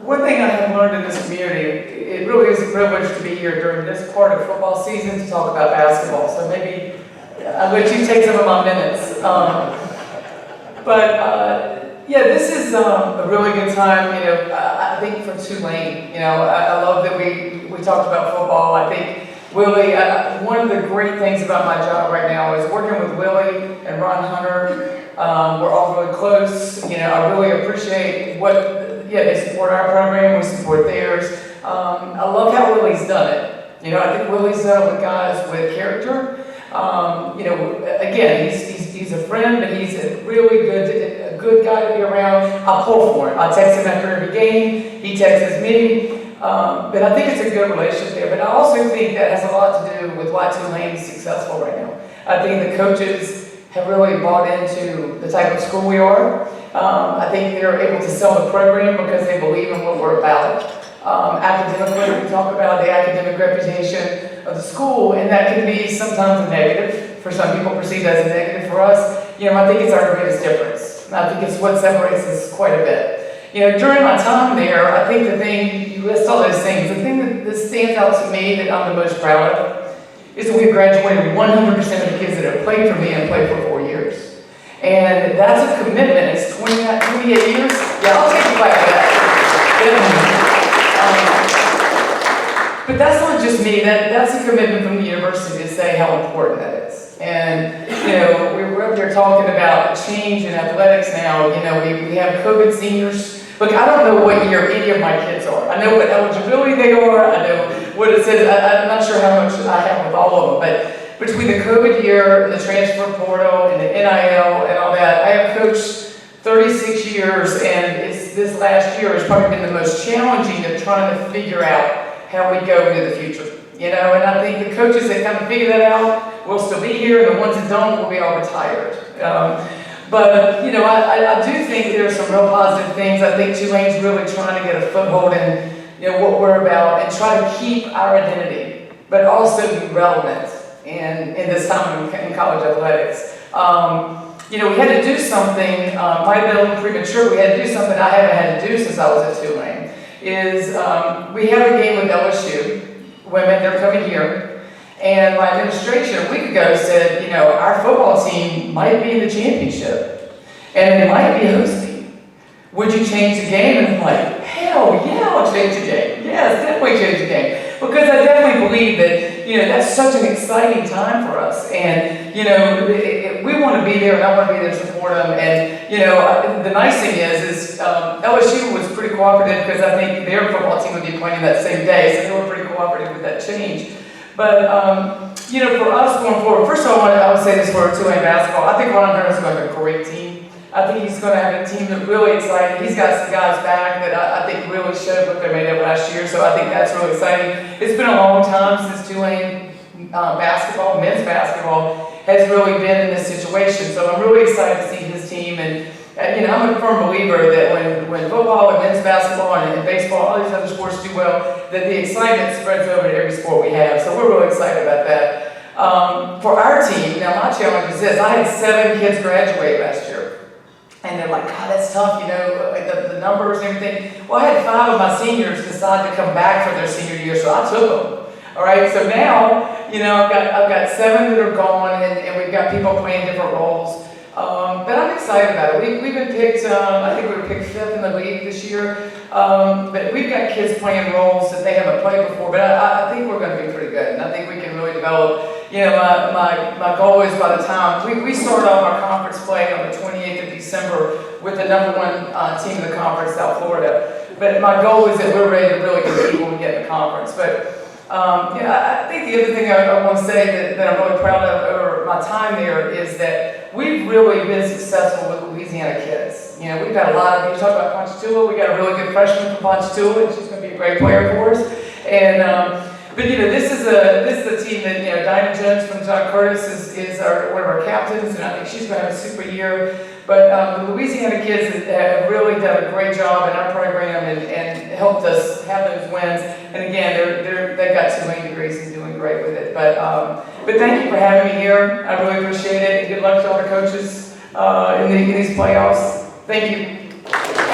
One thing I have learned in this community, it really is a privilege to be here during this part of football season to talk about basketball. So maybe I'll let you take some of my minutes. Yeah, this is a really good time. You know, I think for Tulane. You know, I love that we talked about football. I think Willie. One of the great things about my job right now is working with Willie and Ron Hunter. We're all really close. You know, I really appreciate what. Yeah, they support our program, we support theirs. I love how Willie's done it. You know, I think Willie's done it with guys with character. You know, again, he's a friend, but he's a really good guy to be around. I'll pull for him. I text him after every game. He texts me. But I think it's a good relationship there. But I also think that has a lot to do with why Tulane is successful right now. I think the coaches have really bought into the type of school we are. I think they're able to sell the program because they believe in what we're about. Academically, we talk about the academic reputation of the school, and that can be sometimes a negative. For some people, perceived as a negative. For us, you know, I think it's our greatest difference. And I think it's what separates us quite a bit. You know, during my time there, I think the thing, you list all those things, the thing that stands out to me that I'm the most proud of is that we've graduated 100% of the kids that have played for me and played for 4 years. And that's a commitment. It's 28 years. Yeah, I'll take you back for that. But that's not just me. That's a commitment from the university to say how important that is. And, you know, we're up here talking about change in athletics now. You know, we have COVID seniors. Look, I don't know what year any of my kids are. I know what eligibility they are. I know what it says. I'm not sure how much I have with all of them. But between the COVID year, the transfer portal, and the NIL, and all that, I have coached 36 years, and this last year has probably been the most challenging of trying to figure out how we go into the future. You know, and I think the coaches that kind of figure that out will still be here, and the ones that don't will be all retired. But, you know, I do think there are some real positive things. I think Tulane's really trying to get a foothold in, you know, what we're about and try to keep our identity, but also be relevant in this time in college athletics. You know, we had to do something, might have been a little premature, we had to do something I haven't had to do since I was at Tulane, is we have a game with LSU, women, they're coming here, and my administration a week ago said, you know, our football team might be in the championship, and they might be hosting. Would you change the game? And I'm like, hell yeah, I'll change the game. Yes, definitely change the game. Because I definitely believe that, you know, that's such an exciting time for us. And, you know, we want to be there, and I want to be there to support them. And, you know, the nice thing is LSU was pretty cooperative because I think their football team would be playing that same day, so they were pretty cooperative with that change. But, you know, for us going forward, first of all, I would say this for Tulane basketball. I think Ron Hunter is going to have a great team. I think he's going to have a team that's really exciting. He's got some guys back that I think really showed what they made of last year, so I think that's really exciting. It's been a long time since Tulane basketball, men's basketball, has really been in this situation, so I'm really excited to see his team. And you know, I'm a firm believer that when football and men's basketball and baseball, all these other sports do well, that the excitement spreads over to every sport we have, so we're really excited about that. For our team, now my challenge is this: I had 7 kids graduate last year. And they're like, God, that's tough, you know, like the numbers and everything. Well, I had 5 of my seniors decide to come back for their senior year, so I took them. All right, so now, you know, I've got 7 that are gone, and we've got people playing different roles. But I'm excited about it. We've been picked, I think we were picked 5th in the league this year. But we've got kids playing roles that they haven't played before. But I think we're going to be pretty good, and I think we can really develop. You know, my goal is by the time we start off our conference play on the 28th of December with the #1 team in the conference, South Florida. But my goal is that we're ready to really compete when we get in the conference. But yeah, I think the other thing I want to say that I'm really proud of over my time there is that we've really been successful with Louisiana kids. You know, we've got a lot of, you talk about Ponchatoula, we got a really good freshman from Ponchatoula, and she's going to be a great player for us. And but you know, this is a team that, you know, Dinah Jones from John Curtis is one of our captains, and I think she's going to have a super year. But the Louisiana kids have really done a great job in our program and helped us have those wins. And again, they've got Tulane degrees and doing great with it. But thank you for having me here. I really appreciate it. And good luck to all the coaches in these playoffs. Thank you.